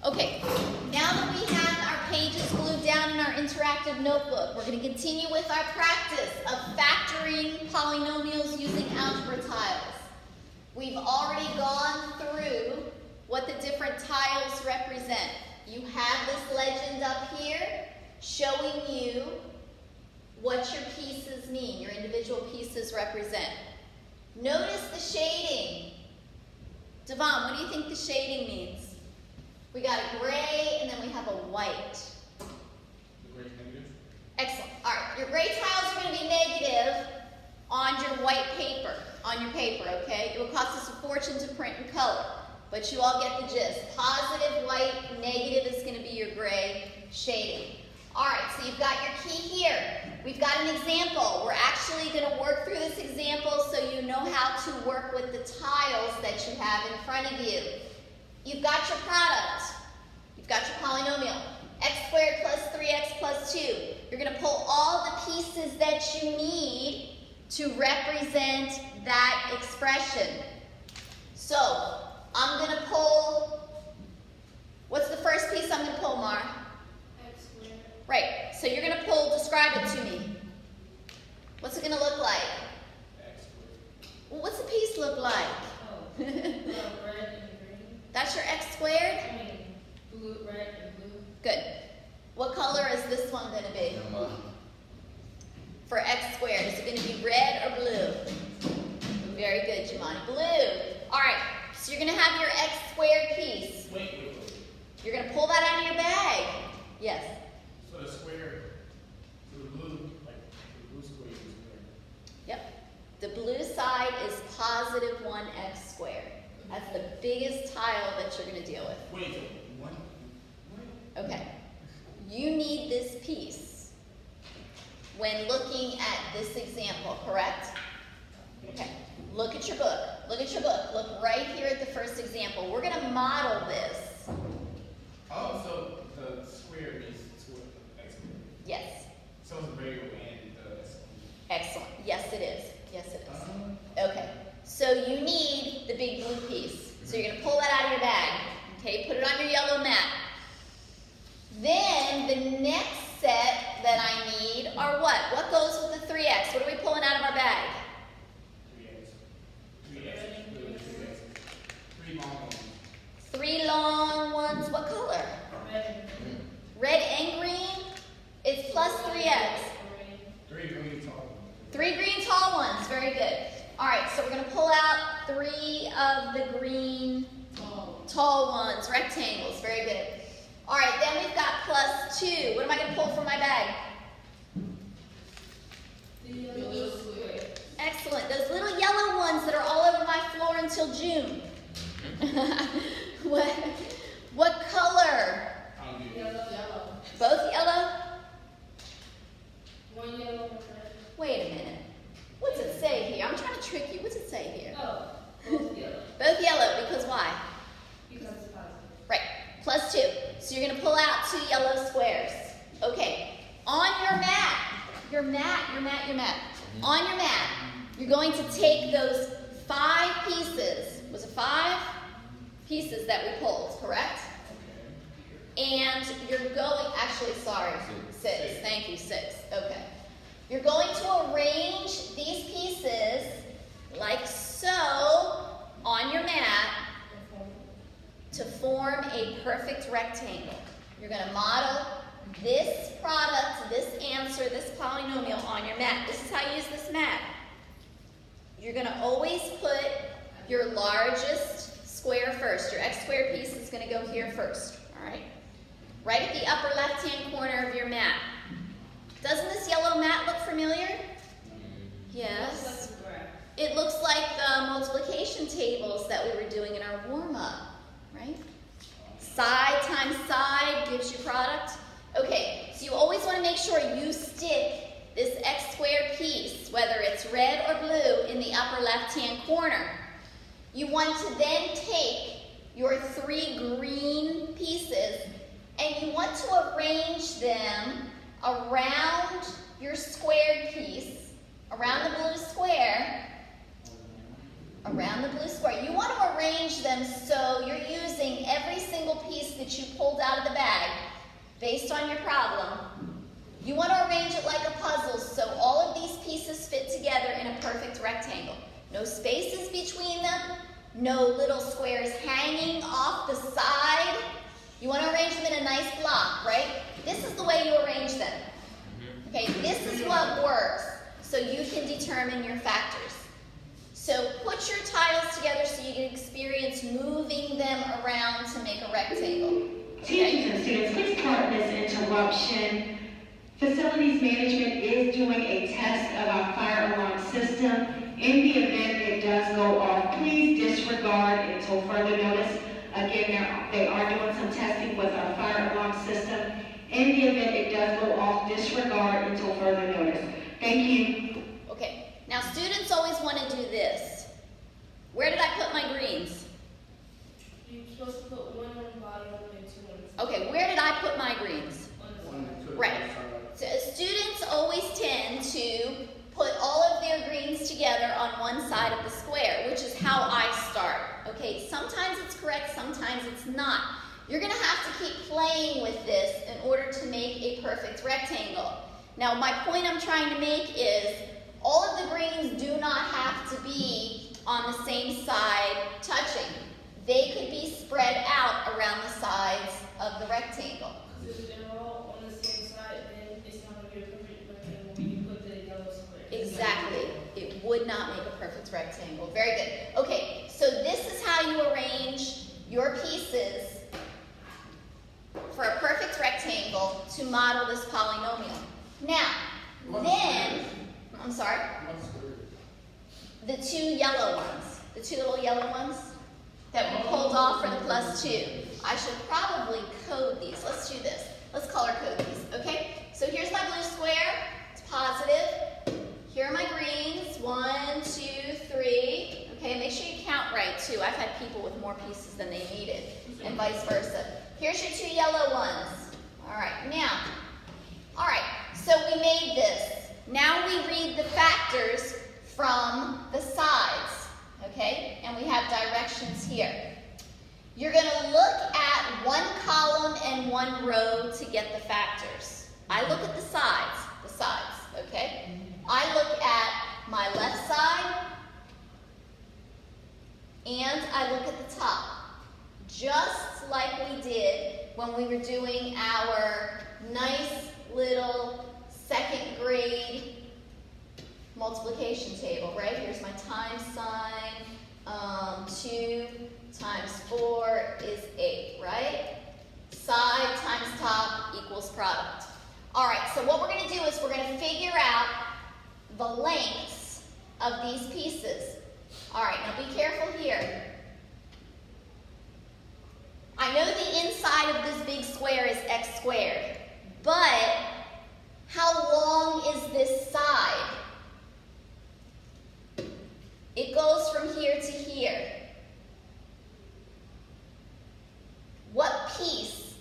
Okay, now that we have our pages glued down in our interactive notebook, we're going to continue with our practice of factoring polynomials using algebra tiles. We've already gone through what the different tiles represent. You have this legend up here showing you what your pieces mean, your individual pieces represent. Notice the shading. Devon, what do you think the shading means? We got a gray and then we have a white. The gray negative? Excellent. All right, your gray tiles are going to be negative on your white paper, on your paper, okay? It will cost us a fortune to print in color, but you all get the gist. Positive white, negative is going to be your gray shading. All right, so you've got your key here. We've got an example. We're actually going to work through this example so you know how to work with the tiles that you have in front of you. You've got your product. You've got your polynomial. X squared plus 3x plus 2. You're going to pull all the pieces that you need to represent that expression. So, I'm going to pull, what's the first piece I'm going to pull, Mar? X squared. Right, so you're going to pull, describe it to me. What's it going to look like? X squared. Well, what's the piece look like? Oh, red and green. That's your x squared? I mean, blue, red and blue. Good. What color is this one going to be? For x squared, is it going to be red or blue? Very good, Jemani. Blue. All right, so you're going to have your x squared piece. Wait. You're going to pull that out of your bag. Yes. So the square, so the blue, like the blue square is square. Yep. The blue side is positive 1x squared. That's the biggest tile that you're going to deal with. Wait, so one? Okay. You need this piece when looking at this example, correct? Okay. Look at your book. Look at your book. Look right here at the first example. We're going to model this. Oh, so the square means square, X squared. Yes. So it's a variable and the S. Excellent. Yes, it is. Yes, it is. Okay. So you need the big blue piece. So you're going to pull that out of your bag. Okay, put it on your yellow mat. Then the next set that I need are what? What goes with the 3x? What are we pulling out of our bag? 3x. 3 long ones. 3 long ones. What color? Red and green. Red and green. It's plus 3x. 3 green tall ones. 3 green tall ones. Very good. All right, so we're going to pull out 3 of the green tall ones, rectangles. Very good. All right, then we've got plus 2. What am I going to pull from my bag? The yellow square. Excellent. Those little yellow ones that are all over my floor until June. What color? Yellow. Both yellow? One yellow, one red. Wait a minute. What's it say here? I'm trying to trick you. What's it say here? Oh, both yellow. Both yellow, because why? Because it's positive. Right, plus 2. So you're going to pull out 2 yellow squares. Okay, on your mat, on your mat, you're going to take those 5 pieces. Was it 5 pieces that we pulled, correct? And you're going, actually, sorry, 6. Thank you, 6. Okay. You're going to arrange these pieces like so on your mat to form a perfect rectangle. You're going to model this product, this answer, this polynomial on your mat. This is how you use this mat. You're going to always put your largest square first. Your x squared piece is going to go here first, all right? Right at the upper left-hand corner of your mat. Doesn't this yellow mat look familiar? Yes. It looks like the multiplication tables that we were doing in our warm-up, right? Side times side gives you product. Okay, so you always want to make sure you stick this x squared piece, whether it's red or blue, in the upper left-hand corner. You want to then take your 3 green pieces and you want to arrange them around your squared piece, around the blue square, You want to arrange them so you're using every single individual piece that you pulled out of the bag, based on your problem, you want to arrange it like a puzzle so all of these pieces fit together in a perfect rectangle. No spaces between them, no little squares hanging off the side. You want to arrange them in a nice block, right? This is the way you arrange them. Okay, this is what works so you can determine your factors. So put your tiles together so you can experience moving them around to make a rectangle. Teachers and students, please pardon this interruption. Facilities management is doing a test of our fire alarm system. In the event it does go off, please disregard until further notice. Again, they are doing some testing with our fire alarm system. In the event it does go off, disregard until further notice. Thank you. Okay, now students always want to do this. Where did I put my greens? You're supposed to put one on the bottom and two on the top. Okay, where did I put my greens? On the side. Right. So students always tend to put all of their greens together on one side of the square, which is how I start. Okay, sometimes it's correct, sometimes it's not. You're going to have to keep playing with this in order to make a perfect rectangle. Now, my point I'm trying to make is all of the greens do not have to be on the same side touching. They could be spread out around the sides of the rectangle. Because if they're all on the same side, then it's not going to be a perfect rectangle when you put the yellow square. Exactly. It would not make a perfect rectangle. Very good. Okay, so this is how you arrange your pieces for a perfect rectangle to model this polynomial. Now, then, I'm sorry? The two yellow ones. The two little yellow ones that we pulled off for the +2. I should probably code these. Let's do this. Let's color code these, okay? So here's my blue square. It's positive. Here are my greens. 1, 2, 3. Okay, make sure you count right, too. I've had people with more pieces than they needed, and vice versa. Here's your two yellow ones. All right, now, all right, so we made this. Now we read the factors from the sides, okay? And we have directions here. You're going to look at one column and one row to get the factors. I look at the sides, okay? I look at my left side, and I look at the top. Just like we did when we were doing our nice little second grade multiplication table, right? Here's my times sign. 2 times 4 is 8, right? Side times top equals product. All right, so what we're going to do is we're going to figure out the lengths of these pieces. All right, now be careful here. I know the inside of this big square is x squared, but how long is this side? It goes from here to here. What piece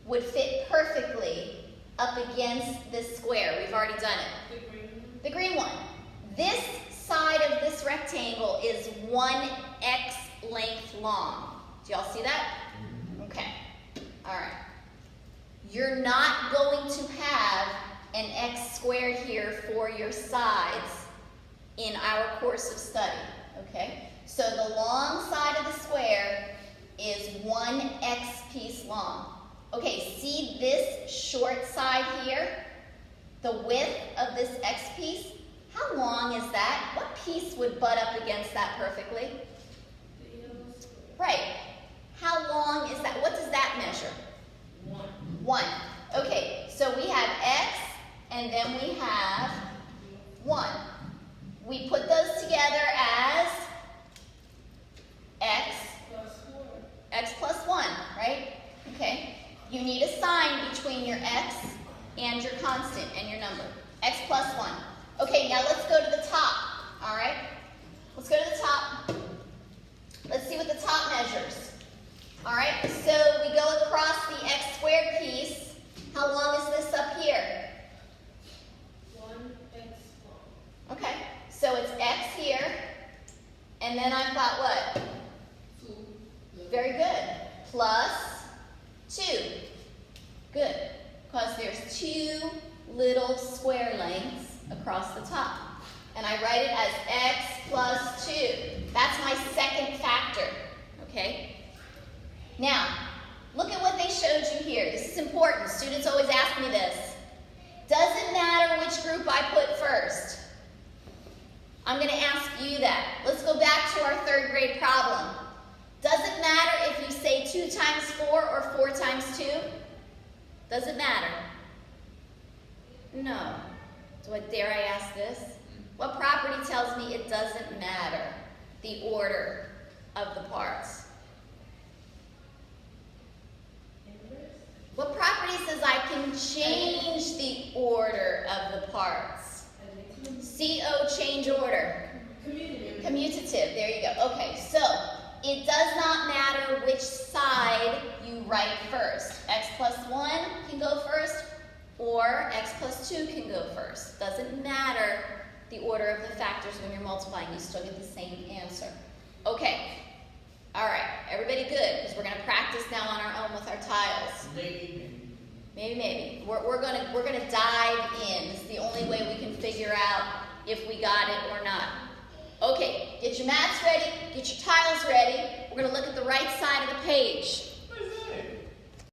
would fit perfectly up against this square? We've already done it. The green one. The green one. This side of this rectangle is 1x length long. Do y'all see that? Okay. All right. You're not going to have an x squared here for your sides in our course of study, okay? So the long side of the square is 1x piece long. Okay, see this short side here? The width of this x piece? How long is that? What piece would butt up against that perfectly? The yellow square. Right. How long is that? What does that measure? 1. 1. Okay, so we have x, and then we have 1. We put those together as x, Plus 4. x plus 1, right? Okay. You need a sign between your x and your constant and your number. X plus 1. Okay, now let's go to the top, all right? Let's go to the top. Let's see what the top measures. All right, so we go across the x squared piece. How long is this up here? 1x long. Okay, so it's x here, and then I've got what? 2. Very good. Plus 2. Good. Because there's 2 little square lengths across the top. And I write it as x plus 2. That's my second factor. Okay? Now, look at what they showed you here. This is important. Students always ask me this. Doesn't matter which group I put first. I'm going to ask you that. Let's go back to our 3rd grade problem. Does it matter if you say 2 times 4 or 4 times 2? Does it matter? No. Dare I ask this? What property tells me it doesn't matter the order of the parts? What property says I can change the order of the parts? CO, change order. Commutative, there you go. Okay, so it does not matter which side you write first. X plus 1 can go first, or x plus 2 can go first. Doesn't matter the order of the factors when you're multiplying. You still get the same answer. Okay. All right. Everybody good? Because we're going to practice now on our own with our tiles. Maybe. We're gonna dive in. It's the only way we can figure out if we got it or not. Okay. Get your mats ready. Get your tiles ready. We're going to look at the right side of the page.